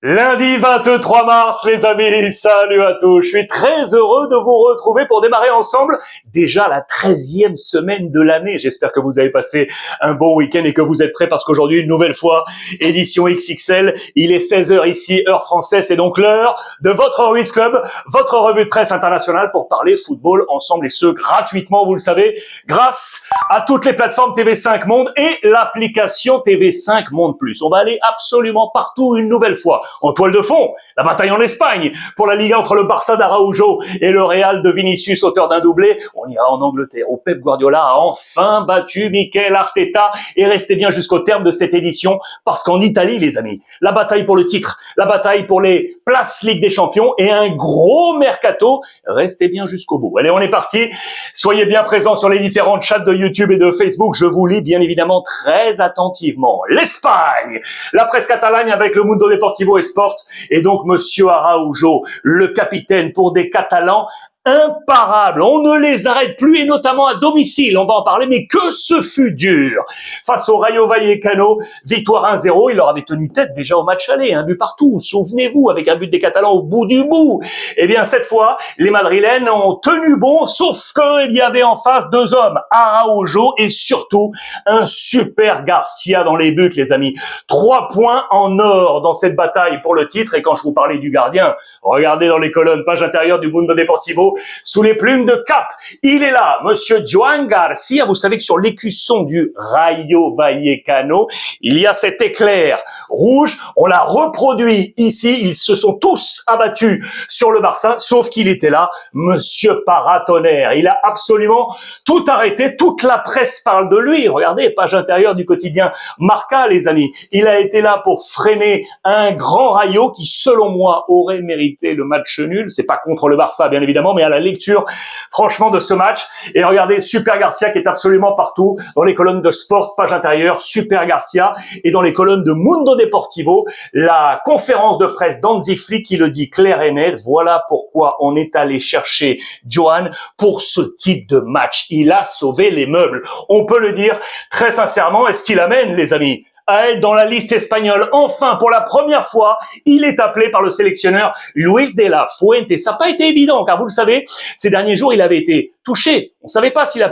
Lundi 23 mars, les amis, salut à tous. Je suis très heureux de vous retrouver pour démarrer ensemble déjà la 13e semaine de l'année. J'espère que vous avez passé un bon week-end et que vous êtes prêts parce qu'aujourd'hui, une nouvelle fois, édition XXL. Il est 16h ici, heure française. C'est donc l'heure de votre Ruiz Club, votre revue de presse internationale pour parler football ensemble et ce gratuitement, vous le savez, grâce à toutes les plateformes TV5 Monde et l'application TV5 Monde Plus. On va aller absolument partout une nouvelle fois. En toile de fond, la bataille en Espagne pour la Liga entre le Barça d'Araujo et le Real de Vinicius, auteur d'un doublé. On ira en Angleterre où Pep Guardiola a enfin battu Mikel Arteta et restez bien jusqu'au terme de cette édition parce qu'en Italie, les amis, la bataille pour le titre, la bataille pour les places Ligue des Champions et un gros mercato. Restez bien jusqu'au bout. Allez, on est parti. Soyez bien présents sur les différents chats de YouTube et de Facebook. Je vous lis bien évidemment très attentivement. L'Espagne, la presse catalane avec le Mundo Deportivo Sport et donc Monsieur Araujo, le capitaine pour des Catalans imparables. On ne les arrête plus et notamment à domicile. On va en parler, mais que ce fut dur. Face au Rayo Vallecano, victoire 1-0. Il leur avait tenu tête déjà au match aller, un but partout. Souvenez-vous, avec un but des Catalans au bout du bout. Eh bien, cette fois, les Madrilènes ont tenu bon, sauf qu'il y avait en face deux hommes, Araujo et surtout un super Garcia dans les buts, les amis. 3 points en or dans cette bataille pour le titre. Et quand je vous parlais du gardien, regardez dans les colonnes, page intérieure du Mundo Deportivo, sous les plumes de Cap. Il est là, Monsieur Joan Garcia. Vous savez que sur l'écusson du Rayo Vallecano, il y a cet éclair rouge. On l'a reproduit ici. Ils se sont tous abattus sur le Barça, sauf qu'il était là, Monsieur Paratonnerre. Il a absolument tout arrêté. Toute la presse parle de lui. Regardez, page intérieure du quotidien Marca, les amis. Il a été là pour freiner un grand Rayo qui, selon moi, aurait mérité le match nul. C'est pas contre le Barça, bien évidemment, mais à la lecture, franchement, de ce match. Et regardez, Super Garcia qui est absolument partout, dans les colonnes de Sport, page intérieure, Super Garcia, et dans les colonnes de Mundo Deportivo, la conférence de presse d'Hansi Flick qui le dit clair et net. Voilà pourquoi on est allé chercher Joan pour ce type de match. Il a sauvé les meubles. On peut le dire très sincèrement. Est-ce qu'il amène, les amis, à être dans la liste espagnole? Enfin, pour la première fois, il est appelé par le sélectionneur Luis de la Fuente. Ça n'a pas été évident, car vous le savez, ces derniers jours, il avait été touché. On ne savait pas s'il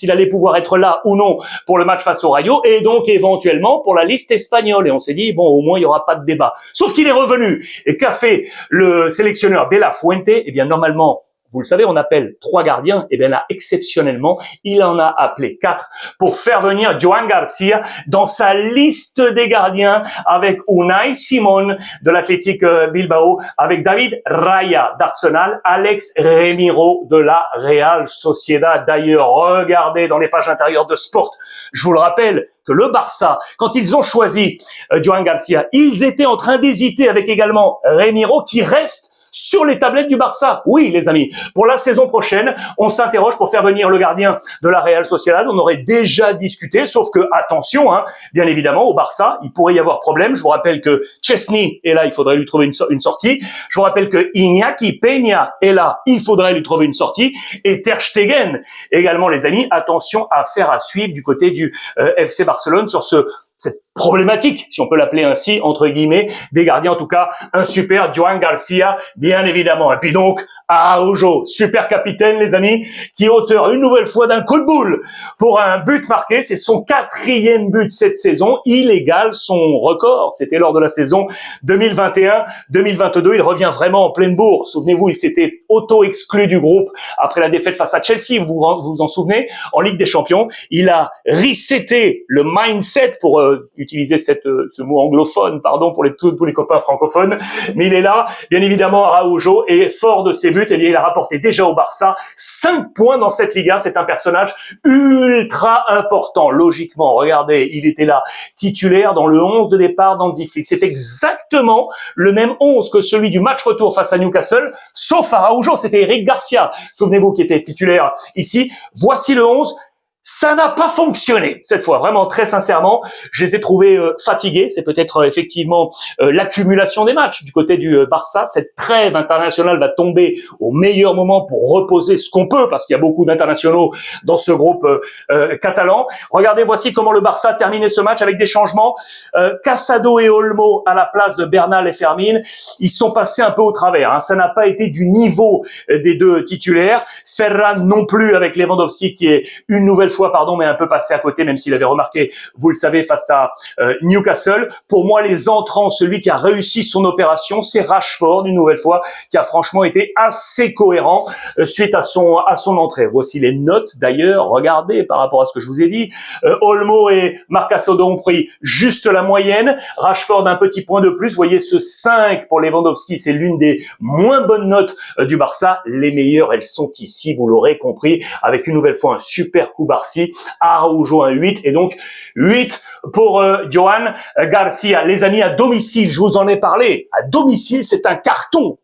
allait pouvoir être là ou non pour le match face au Rayo, et donc éventuellement pour la liste espagnole. Et on s'est dit, bon, au moins, il n'y aura pas de débat. Sauf qu'il est revenu. Et qu'a fait le sélectionneur de la Fuente? Eh bien, normalement, vous le savez, on appelle 3 gardiens. Et bien là, exceptionnellement, il en a appelé 4 pour faire venir Joan Garcia dans sa liste des gardiens avec Unai Simón de l'Athletic Bilbao, avec David Raya d'Arsenal, Alex Remiro de la Real Sociedad. D'ailleurs, regardez dans les pages intérieures de Sport, je vous le rappelle, que le Barça, quand ils ont choisi Joan Garcia, ils étaient en train d'hésiter avec également Remiro qui reste sur les tablettes du Barça. Oui, les amis, pour la saison prochaine, on s'interroge pour faire venir le gardien de la Real Sociedad. On aurait déjà discuté, sauf que, attention, bien évidemment, au Barça, il pourrait y avoir problème. Je vous rappelle que Chesney est là, il faudrait lui trouver une sortie. Je vous rappelle que Iñaki Peña est là, il faudrait lui trouver une sortie. Et Ter Stegen, également, les amis, attention, affaire à suivre du côté du FC Barcelone sur cette problématique, si on peut l'appeler ainsi, entre guillemets, des gardiens. En tout cas, un super Joan Garcia, bien évidemment. Et puis donc, Araujo, super capitaine, les amis, qui est auteur une nouvelle fois d'un coup de boule pour un but marqué. C'est son 4e but cette saison. Il égale son record. C'était lors de la saison 2021-2022. Il revient vraiment en pleine bourre. Souvenez-vous, il s'était auto-exclu du groupe après la défaite face à Chelsea. Vous vous en souvenez? En Ligue des Champions. Il a reseté le mindset pour utiliser ce mot anglophone, pardon, pour tous les copains francophones. Mais il est là, bien évidemment, Araujo, et fort de ses buts, eh bien, il a rapporté déjà au Barça 5 points dans cette Liga. C'est un personnage ultra important. Logiquement, regardez, il était là, titulaire dans le 11 de départ d'Hansi Flick. C'est exactement le même 11 que celui du match retour face à Newcastle, sauf Araujo, c'était Eric Garcia. Souvenez-vous qui était titulaire ici. Voici le 11. Ça n'a pas fonctionné cette fois, vraiment très sincèrement. Je les ai trouvés fatigués. C'est peut-être effectivement l'accumulation des matchs du côté du Barça. Cette trêve internationale va tomber au meilleur moment pour reposer ce qu'on peut, parce qu'il y a beaucoup d'internationaux dans ce groupe catalan. Regardez, voici comment le Barça a terminé ce match avec des changements. Casado et Olmo à la place de Bernal et Fermín. Ils sont passés un peu au travers, hein. Ça n'a pas été du niveau des deux titulaires. Ferran non plus, avec Lewandowski qui est une nouvelle fois, mais un peu passé à côté, même s'il avait remarqué, vous le savez, face à Newcastle. Pour moi, les entrants, celui qui a réussi son opération, c'est Rashford, une nouvelle fois, qui a franchement été assez cohérent suite à son entrée. Voici les notes, d'ailleurs, regardez par rapport à ce que je vous ai dit. Olmo et Marc Casado ont pris juste la moyenne. Rashford, un petit point de plus. Vous voyez, ce 5 pour Lewandowski, c'est l'une des moins bonnes notes du Barça. Les meilleures, elles sont ici, vous l'aurez compris, avec une nouvelle fois un super coup Barça. Araujo un 8 et donc 8 pour Johan Garcia. Les amis, à domicile, je vous en ai parlé. À domicile, c'est un carton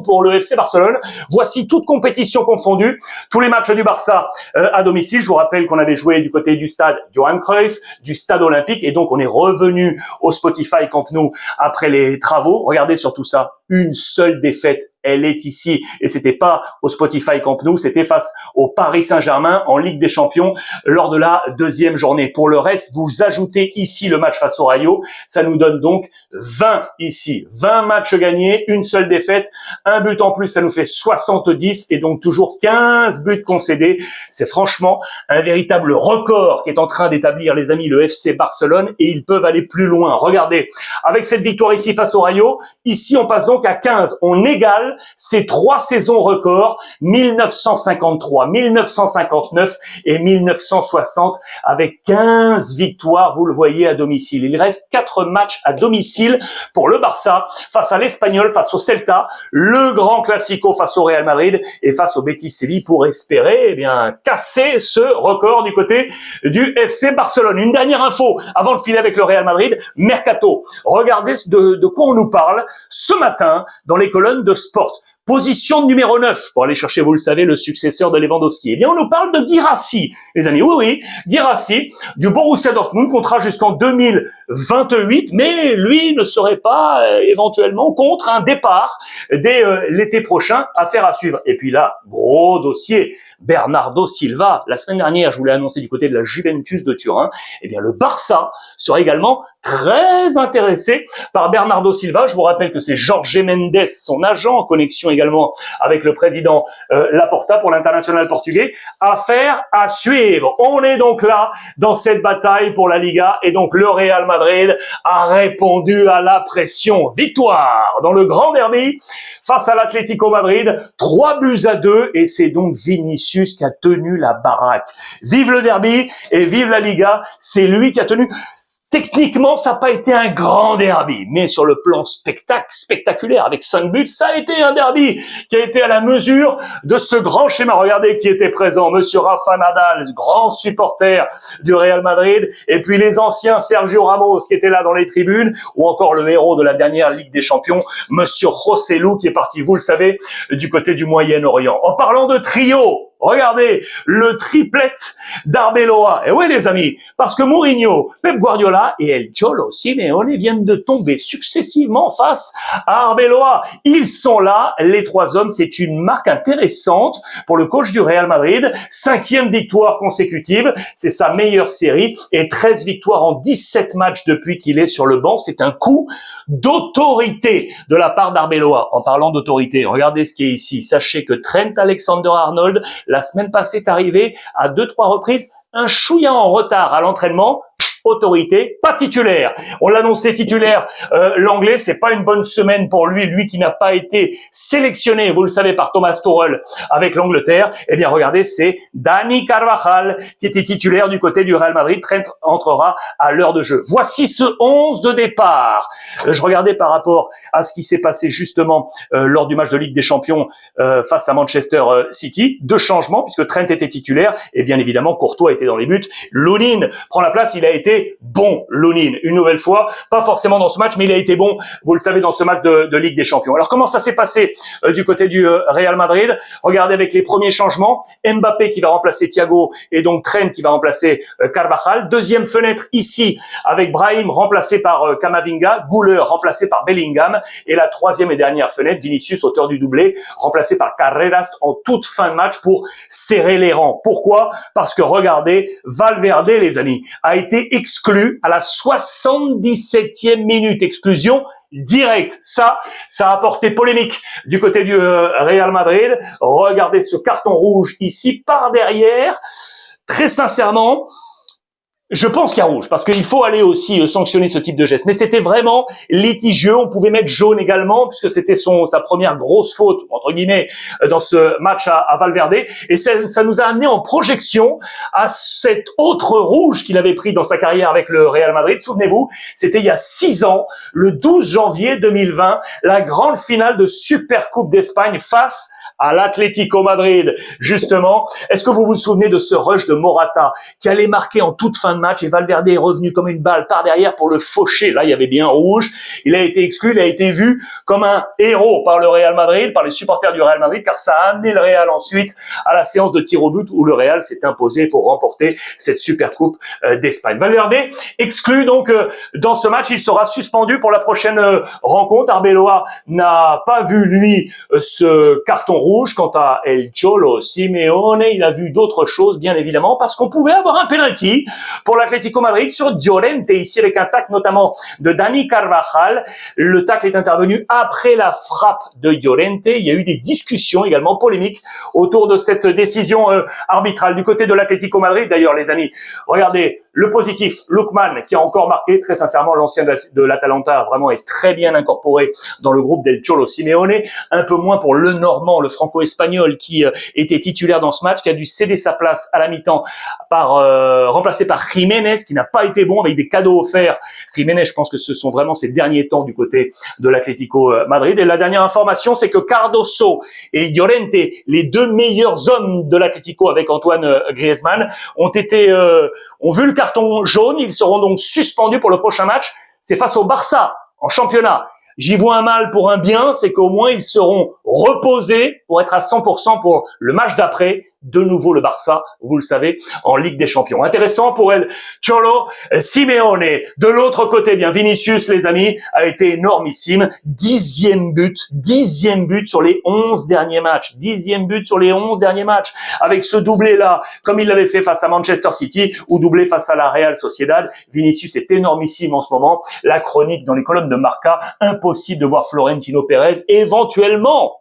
pour le FC Barcelone. Voici toutes compétitions confondues, tous les matchs du Barça à domicile. Je vous rappelle qu'on avait joué du côté du stade Johan Cruyff, du stade olympique, et donc on est revenu au Spotify Camp Nou après les travaux. Regardez sur tout ça, une seule défaite. Elle est ici, et c'était pas au Spotify Camp Nou, c'était face au Paris Saint-Germain en Ligue des Champions lors de la deuxième journée. Pour le reste, vous ajoutez ici le match face au Rayo, ça nous donne donc 20 ici. 20 matchs gagnés, une seule défaite, un but en plus, ça nous fait 70, et donc toujours 15 buts concédés. C'est franchement un véritable record qu'est en train d'établir, les amis, le FC Barcelone, et ils peuvent aller plus loin. Regardez, avec cette victoire ici face au Rayo, ici on passe donc à 15, on égale ces 3 saisons records, 1953, 1959 et 1960, avec 15 victoires, vous le voyez, à domicile. Il reste 4 matchs à domicile pour le Barça, face à l'Espagnol, face au Celta, le grand classico face au Real Madrid et face au Betis Séville, pour espérer casser ce record du côté du FC Barcelone. Une dernière info avant de filer avec le Real Madrid, Mercato. Regardez de quoi on nous parle ce matin dans les colonnes de Sport. Position numéro 9, pour aller chercher, vous le savez, le successeur de Lewandowski. Eh bien, on nous parle de Guirassy, les amis. Oui, Guirassy, du Borussia Dortmund, contrat jusqu'en 2028, mais lui ne serait pas éventuellement contre un départ dès l'été prochain. Affaire à suivre. Et puis là, gros dossier, Bernardo Silva. La semaine dernière, je vous l'ai annoncé du côté de la Juventus de Turin. Eh bien, le Barça serait également très intéressé par Bernardo Silva. Je vous rappelle que c'est Jorge Mendes, son agent, en connexion également avec le président Laporta pour l'international portugais. Affaire à suivre. On est donc là dans cette bataille pour la Liga, et donc le Real Madrid a répondu à la pression. Victoire dans le grand derby face à l'Atlético Madrid, 3-2, et c'est donc Vinicius qui a tenu la baraque. Vive le derby et vive la Liga, c'est lui qui a tenu. Techniquement, ça n'a pas été un grand derby, mais sur le plan spectaculaire, avec 5 buts, ça a été un derby qui a été à la mesure de ce grand schéma. Regardez qui était présent, monsieur Rafa Nadal, grand supporter du Real Madrid, et puis les anciens Sergio Ramos qui étaient là dans les tribunes, ou encore le héros de la dernière Ligue des Champions, monsieur José Lu, qui est parti, vous le savez, du côté du Moyen-Orient. En parlant de trio, regardez, le triplet d'Arbeloa. Et oui, les amis, parce que Mourinho, Pep Guardiola et El Cholo Simeone viennent de tomber successivement face à Arbeloa. Ils sont là, les 3 hommes. C'est une marque intéressante pour le coach du Real Madrid. 5e victoire consécutive. C'est sa meilleure série, et 13 victoires en 17 matchs depuis qu'il est sur le banc. C'est un coup d'autorité de la part d'Arbeloa. En parlant d'autorité, regardez ce qui est ici. Sachez que Trent Alexander-Arnold, la semaine passée, est arrivé à 2-3 reprises un chouïa en retard à l'entraînement. Autorité, pas titulaire. On l'annonçait titulaire. L'anglais, c'est pas une bonne semaine pour lui qui n'a pas été sélectionné, vous le savez, par Thomas Tuchel avec l'Angleterre. Eh bien, regardez, c'est Dani Carvajal qui était titulaire du côté du Real Madrid. Trent entrera à l'heure de jeu. Voici ce 11 de départ. Je regardais par rapport à ce qui s'est passé justement lors du match de Ligue des Champions face à Manchester City. 2 changements puisque Trent était titulaire et bien évidemment Courtois était dans les buts. Lunin prend la place. Il a été été bon, Lunin, une nouvelle fois. Pas forcément dans ce match, mais il a été bon, vous le savez, dans ce match de Ligue des Champions. Alors, comment ça s'est passé du côté du Real Madrid? Regardez avec les premiers changements. Mbappé qui va remplacer Thiago et donc Trent qui va remplacer Carvajal. Deuxième fenêtre ici avec Brahim remplacé par Camavinga, Güler remplacé par Bellingham et la troisième et dernière fenêtre, Vinicius, auteur du doublé, remplacé par Carreras en toute fin de match pour serrer les rangs. Pourquoi? Parce que regardez, Valverde, les amis, a été exclu à la 77e minute. Exclusion directe. Ça a apporté polémique du côté du Real Madrid. Regardez ce carton rouge ici par derrière. Très sincèrement, je pense qu'il y a rouge, parce qu'il faut aller aussi sanctionner ce type de geste. Mais c'était vraiment litigieux. On pouvait mettre jaune également, puisque c'était sa première grosse faute, entre guillemets, dans ce match à Valverde. Et ça nous a amené en projection à cet autre rouge qu'il avait pris dans sa carrière avec le Real Madrid. Souvenez-vous, c'était il y a 6 ans, le 12 janvier 2020, la grande finale de Supercoupe d'Espagne face à l'Atlético Madrid, justement. Est-ce que vous vous souvenez de ce rush de Morata qui allait marquer en toute fin de match et Valverde est revenu comme une balle par derrière pour le faucher? Là, il y avait bien rouge. Il a été exclu, il a été vu comme un héros par le Real Madrid, par les supporters du Real Madrid, car ça a amené le Real ensuite à la séance de tir au but où le Real s'est imposé pour remporter cette Supercoupe d'Espagne. Valverde exclu donc dans ce match. Il sera suspendu pour la prochaine rencontre. Arbeloa n'a pas vu, lui, ce carton rouge. Quant à El Cholo Simeone, il a vu d'autres choses, bien évidemment, parce qu'on pouvait avoir un penalty pour l'Atlético Madrid sur Llorente, ici avec un tacle notamment de Dani Carvajal. Le tacle est intervenu après la frappe de Llorente. Il y a eu des discussions également polémiques autour de cette décision arbitrale du côté de l'Atlético Madrid. D'ailleurs, les amis, regardez, le positif, Lookman, qui a encore marqué, très sincèrement, l'ancien de l'Atalanta, vraiment est très bien incorporé dans le groupe del Cholo Simeone. Un peu moins pour le Normand, le franco-espagnol, qui était titulaire dans ce match, qui a dû céder sa place à la mi-temps remplacé par Jiménez, qui n'a pas été bon avec des cadeaux offerts. Jiménez, je pense que ce sont vraiment ses derniers temps du côté de l'Atlético Madrid. Et la dernière information, c'est que Cardoso et Llorente, les deux meilleurs hommes de l'Atlético avec Antoine Griezmann, ont vu le carton jaune. Ils seront donc suspendus pour le prochain match. C'est face au Barça en championnat. J'y vois un mal pour un bien, c'est qu'au moins ils seront reposés pour être à 100% pour le match d'après. De nouveau le Barça, vous le savez, en Ligue des Champions. Intéressant pour El Cholo Simeone. De l'autre côté, bien, Vinicius, les amis, a été énormissime. 10e but sur les 11 derniers matchs. 10e but sur les 11 derniers matchs. Avec ce doublé-là, comme il l'avait fait face à Manchester City ou doublé face à la Real Sociedad. Vinicius est énormissime en ce moment. La chronique dans les colonnes de Marca. Impossible de voir Florentino Pérez éventuellement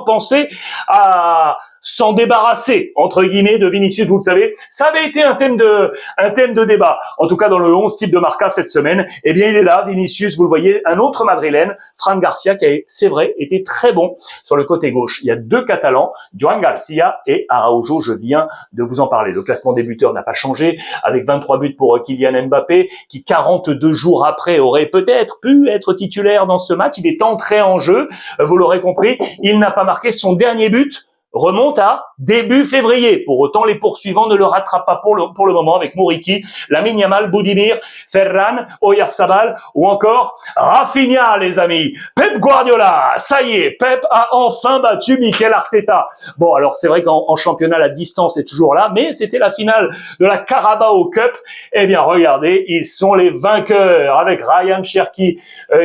penser à s'en débarrasser, entre guillemets, de Vinicius, vous le savez. Ça avait été un thème de débat. En tout cas, dans le 11 type de Marca cette semaine, eh bien, il est là, Vinicius, vous le voyez, un autre madrilène, Fran Garcia, qui a, c'est vrai, été très bon sur le côté gauche. Il y a deux Catalans, Joan Garcia et Araujo, je viens de vous en parler. Le classement des buteurs n'a pas changé, avec 23 buts pour Kylian Mbappé, qui 42 jours après aurait peut-être pu être titulaire dans ce match. Il est entré en jeu, vous l'aurez compris, il n'a pas marqué. Son dernier but remonte à début février. Pour autant, les poursuivants ne le rattrapent pas pour le moment avec Muriqi, Lamine Yamal, Budimir, Ferran, Oyarzabal ou encore Rafinha, les amis. Pep Guardiola, ça y est, Pep a enfin battu Mikel Arteta. Bon, alors c'est vrai qu'en championnat, la distance est toujours là, mais c'était la finale de la Carabao Cup. Eh bien, regardez, ils sont les vainqueurs avec Ryan Cherki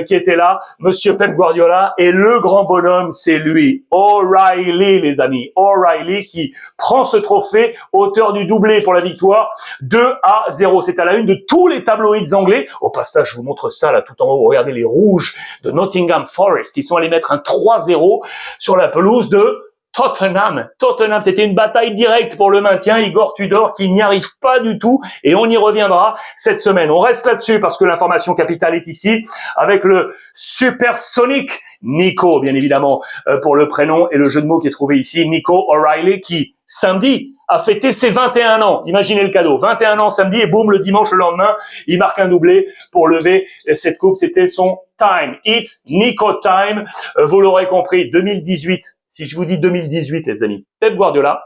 qui était là, Monsieur Pep Guardiola, et le grand bonhomme, c'est lui, O'Reilly, les amis. O'Reilly qui prend ce trophée, auteur du doublé pour la victoire, 2-0. C'est à la une de tous les tabloïds anglais. Au passage, je vous montre ça là tout en haut. Regardez les rouges de Nottingham Forest qui sont allés mettre un 3-0 sur la pelouse de Tottenham, c'était une bataille directe pour le maintien. Igor Tudor qui n'y arrive pas du tout et on y reviendra cette semaine. On reste là-dessus parce que l'information capitale est ici avec le supersonique Nico, bien évidemment, pour le prénom et le jeu de mots qui est trouvé ici. Nico O'Reilly qui, samedi, a fêté ses 21 ans. Imaginez le cadeau. 21 ans samedi et boum, le dimanche, le lendemain, il marque un doublé pour lever cette coupe. C'était son time. It's Nico time. Vous l'aurez compris, 2018. Si je vous dis 2018, les amis, Pep Guardiola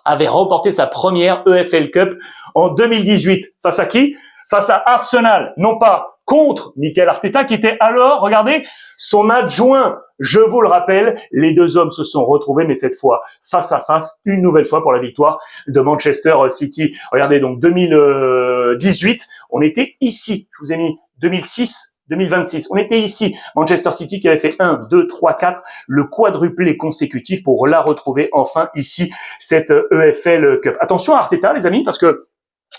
avait remporté sa première EFL Cup en 2018. Face à qui? face à Arsenal, non pas contre Mikel Arteta, qui était alors, regardez, son adjoint. Je vous le rappelle, les deux hommes se sont retrouvés, mais cette fois face à face, une nouvelle fois pour la victoire de Manchester City. Regardez, donc 2018, on était ici. Je vous ai mis 2006, 2026. On était ici. Manchester City qui avait fait 1, 2, 3, 4, le quadruplé consécutif pour la retrouver enfin ici, cette EFL Cup. Attention à Arteta, les amis, parce que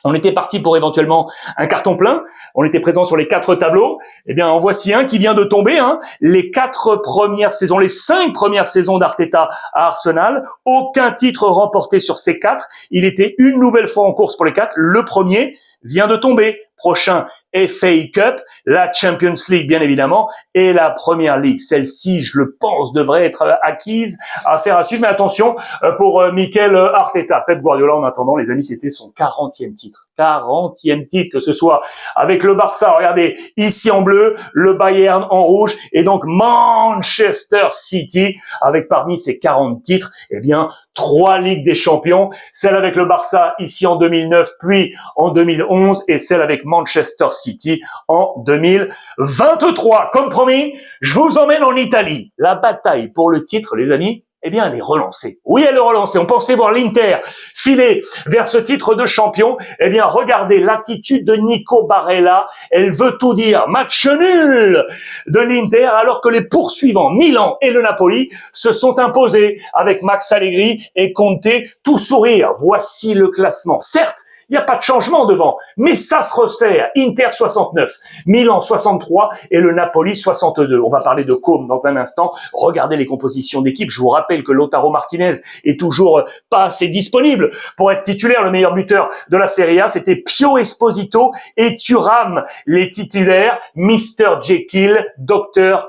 on était parti pour éventuellement un carton plein. On était présent sur les 4 tableaux. Eh bien, en voici un qui vient de tomber. Les 4 premières saisons, les 5 premières saisons d'Arteta à Arsenal, aucun titre remporté sur ces 4. Il était une nouvelle fois en course pour les 4. Le premier vient de tomber. Prochain, FA Cup, la Champions League bien évidemment, et la Premier League. Celle-ci, je le pense, devrait être acquise, affaire à suivre. Mais attention pour Mikel Arteta. Pep Guardiola, en attendant, les amis, c'était son 40e titre. 40e titre, que ce soit avec le Barça, regardez, ici en bleu, le Bayern en rouge, et donc Manchester City, avec parmi ses 40 titres, eh bien, 3 Ligues des Champions, celle avec le Barça ici en 2009, puis en 2011, et celle avec Manchester City en 2023. Comme promis, je vous emmène en Italie. La bataille pour le titre, les amis, eh bien, elle est relancée. Oui, elle est relancée. On pensait voir l'Inter filer vers ce titre de champion. Eh bien, regardez l'attitude de Nico Barella. Elle veut tout dire. Match nul de l'Inter, alors que les poursuivants, Milan et le Napoli, se sont imposés avec Max Allegri et Conte, tout sourire. Voici le classement. Certes, il n'y a pas de changement devant, mais ça se resserre. Inter 69, Milan 63 et le Napoli 62. On va parler de Comme dans un instant. Regardez les compositions d'équipe. Je vous rappelle que Lautaro Martinez est toujours pas assez disponible pour être titulaire. Le meilleur buteur de la Serie A, c'était Pio Esposito et Thuram, les titulaires. Mr. Jekyll, Dr.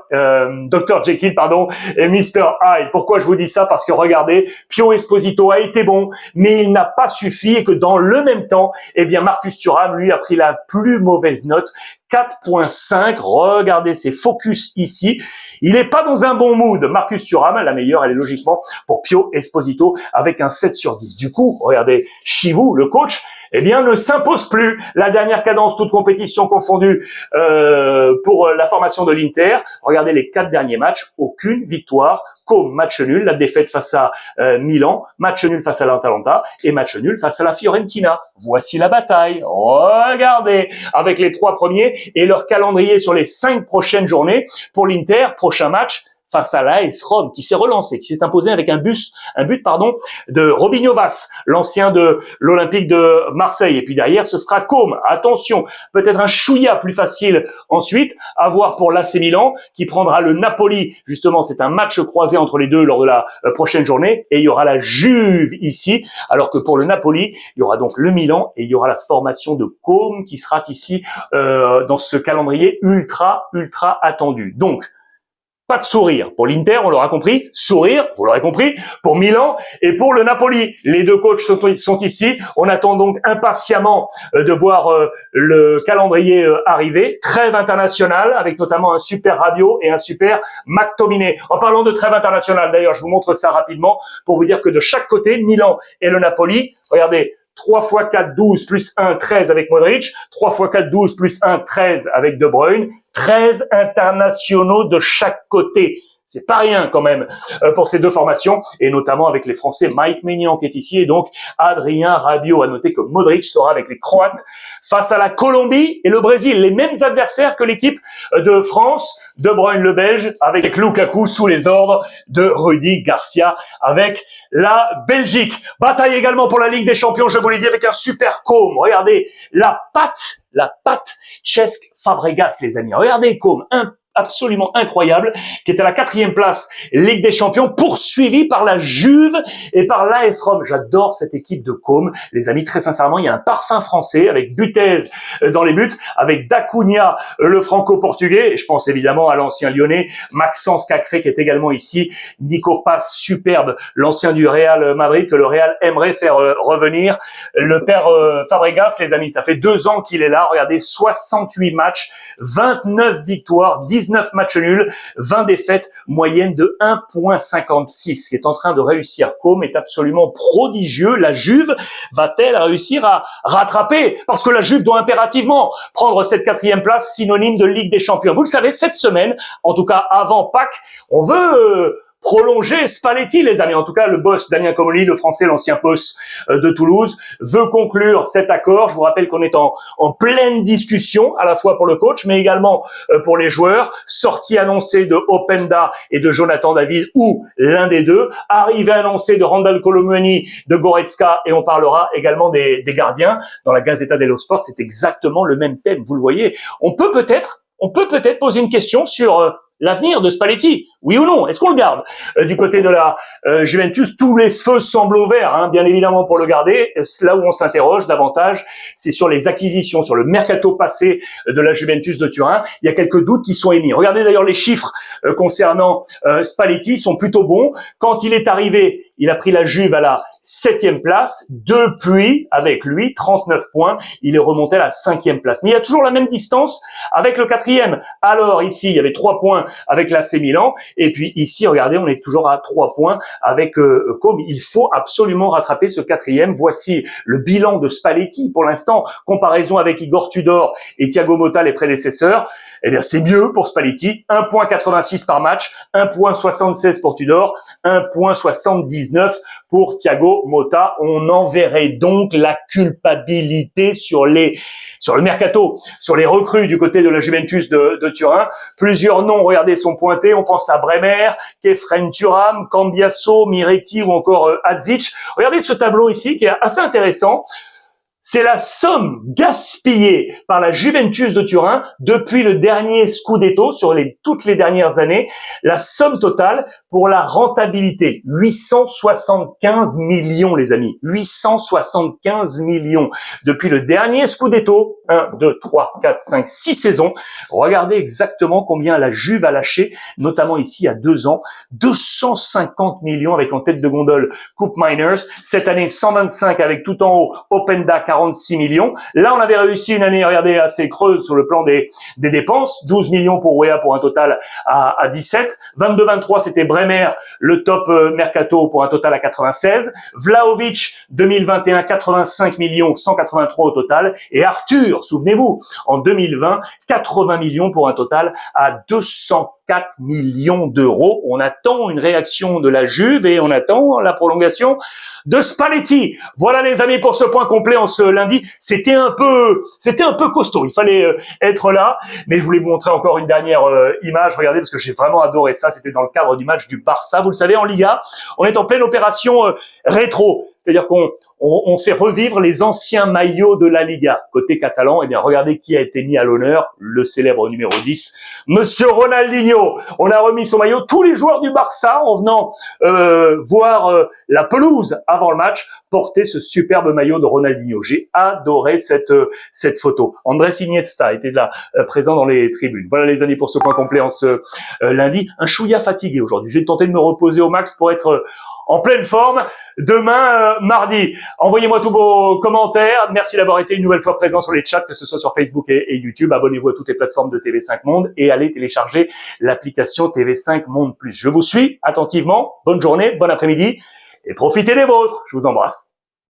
Jekyll, pardon, et Mr. Hyde. Pourquoi je vous dis ça? Parce que regardez, Pio Esposito a été bon, mais il n'a pas suffi et que dans le même temps, eh bien, Marcus Thuram, lui, a pris la plus mauvaise note, 4.5. Regardez ses focus ici. Il n'est pas dans un bon mood. Marcus Thuram, la meilleure, elle est logiquement pour Pio Esposito avec un 7/10. Du coup, regardez, Chivou, le coach, eh bien, ne s'impose plus. La dernière cadence, toute compétition confondue, pour la formation de l'Inter. Regardez les 4 derniers matchs, aucune victoire. Comme match nul, la défaite face à Milan, match nul face à l'Atalanta et match nul face à la Fiorentina. Voici la bataille. Regardez, avec les 3 premiers et leur calendrier sur les 5 prochaines journées. Pour l'Inter, prochain match face à l'AS Rome, qui s'est relancé, qui s'est imposé avec un but de Robinho Vaz, l'ancien de l'Olympique de Marseille. Et puis derrière, ce sera Comme. Attention, peut-être un chouïa plus facile ensuite, à voir pour l'AC Milan, qui prendra le Napoli. Justement, c'est un match croisé entre les deux lors de la prochaine journée. Et il y aura la Juve ici, alors que pour le Napoli, il y aura donc le Milan et il y aura la formation de Comme qui sera ici dans ce calendrier ultra attendu. Donc, pas de sourire pour l'Inter, on l'aura compris. Sourire, vous l'aurez compris, pour Milan et pour le Napoli. Les deux coachs sont ici. On attend donc impatiemment de voir le calendrier arriver. Trêve internationale avec notamment un super Rabiot et un super McTominay. En parlant de trêve internationale, d'ailleurs, je vous montre ça rapidement pour vous dire que de chaque côté, Milan et le Napoli, regardez, 3 x 4, 12 plus 1, 13 avec Modric. 3 x 4, 12 plus 1, 13 avec De Bruyne. 13 internationaux de chaque côté. C'est pas rien quand même pour ces deux formations, et notamment avec les Français Mike Maignan qui est ici, et donc Adrien Rabiot. À noter que Modric sera avec les Croates face à la Colombie et le Brésil, les mêmes adversaires que l'équipe de France. De Bruyne le Belge avec Lukaku sous les ordres de Rudy Garcia avec la Belgique. Bataille également pour la Ligue des Champions, je vous l'ai dit, avec un super Comme. Regardez la patte Cesc Fabregas, les amis. Regardez Comme, absolument incroyable, qui est à la 4e place, Ligue des Champions, poursuivi par la Juve et par l'AS Rome. J'adore cette équipe de Comme, les amis, très sincèrement. Il y a un parfum français avec Butez dans les buts, avec D'Acunha, le franco-portugais, et je pense évidemment à l'ancien lyonnais, Maxence Cacré, qui est également ici, Nico Paz, superbe, l'ancien du Real Madrid, que le Real aimerait faire revenir. Le père Fabregas, les amis, ça fait 2 ans qu'il est là. Regardez, 68 matchs, 29 victoires, 19 19 matchs nuls, 20 défaites, moyenne de 1,56. Ce qui est en train de réussir Côme est absolument prodigieux. La Juve va-t-elle réussir à rattraper? Parce que la Juve doit impérativement prendre cette 4e place, synonyme de Ligue des Champions. Vous le savez, cette semaine, en tout cas avant Pâques, on veut prolonger Spalletti, les amis. En tout cas, le boss Damien Comolli, le français, l'ancien boss de Toulouse, veut conclure cet accord. Je vous rappelle qu'on est en pleine discussion, à la fois pour le coach, mais également pour les joueurs. Sortie annoncée de Openda et de Jonathan David, ou l'un des deux. Arrivée annoncée de Randal Colomani, de Goretzka, et on parlera également des gardiens. Dans la Gazzetta dello Sport, c'est exactement le même thème, vous le voyez. On peut peut-être poser une question sur l'avenir de Spalletti, oui ou non? Est-ce qu'on le garde? Du côté de la Juventus, tous les feux semblent au vert, hein, bien évidemment, pour le garder. Là où on s'interroge davantage, c'est sur les acquisitions, sur le mercato passé de la Juventus de Turin. Il y a quelques doutes qui sont émis. Regardez d'ailleurs les chiffres concernant Spalletti, ils sont plutôt bons. Quand il est arrivé, il a pris la Juve à la 7e place. Depuis, avec lui, 39 points, il est remonté à la 5e place. Mais il y a toujours la même distance avec le 4e. Alors ici, il y avait 3 points avec l'AC Milan. Et puis ici, regardez, on est toujours à 3 points avec Côme. Il faut absolument rattraper ce 4e. Voici le bilan de Spalletti pour l'instant. Comparaison avec Igor Tudor et Thiago Motta, les prédécesseurs. Eh bien, c'est mieux pour Spalletti. 1,86 par match, 1,76 pour Tudor, 1,79 pour Thiago Motta. On enverrait donc la culpabilité sur le mercato, sur les recrues du côté de la Juventus de Turin. Plusieurs noms, regardez, sont pointés. On pense à Bremer, Kefren Thuram, Cambiasso, Miretti ou encore Hadzic. Regardez ce tableau ici qui est assez intéressant. C'est la somme gaspillée par la Juventus de Turin depuis le dernier Scudetto sur toutes les dernières années. La somme totale pour la rentabilité, 875 millions, les amis. 875 millions depuis le dernier Scudetto. 1, 2, 3, 4, 5, 6 saisons. Regardez exactement combien la Juve a lâché, notamment ici, il y a 2 ans. 250 millions avec en tête de gondole Coupe Miners. Cette année, 125 avec tout en haut Openda, 46 millions. Là, on avait réussi une année, regardez, assez creuse sur le plan des dépenses. 12 millions pour Wea pour un total à 17. 22-23, c'était Bremer, le top mercato pour un total à 96. Vlahovic, 2021, 85 millions, 183 au total. Et Arthur, souvenez-vous, en 2020, 80 millions pour un total à 204 millions d'euros. On attend une réaction de la Juve et on attend la prolongation de Spalletti. Voilà les amis pour ce point complet en ce lundi. C'était un peu costaud. Il fallait être là, mais je voulais vous montrer encore une dernière image. Regardez parce que j'ai vraiment adoré ça. C'était dans le cadre du match du Barça. Vous le savez, en Liga, on est en pleine opération rétro, c'est-à-dire qu'on fait revivre les anciens maillots de la Liga. Côté catalan, eh bien regardez qui a été mis à l'honneur, le célèbre numéro 10, Monsieur Ronaldinho. On a remis son maillot. Tous les joueurs du Barça, en venant voir la pelouse avant le match, portaient ce superbe maillot de Ronaldinho. J'ai adoré cette photo. Andrés Iniesta était là présent dans les tribunes. Voilà les amis pour ce point complet en ce lundi. Un chouïa fatigué aujourd'hui. Je vais tenter de me reposer au max pour être en pleine forme demain, mardi. Envoyez-moi tous vos commentaires. Merci d'avoir été une nouvelle fois présent sur les chats, que ce soit sur Facebook et YouTube. Abonnez-vous à toutes les plateformes de TV5 Monde et allez télécharger l'application TV5 Monde Plus. Je vous suis attentivement. Bonne journée, bon après-midi et profitez des vôtres. Je vous embrasse.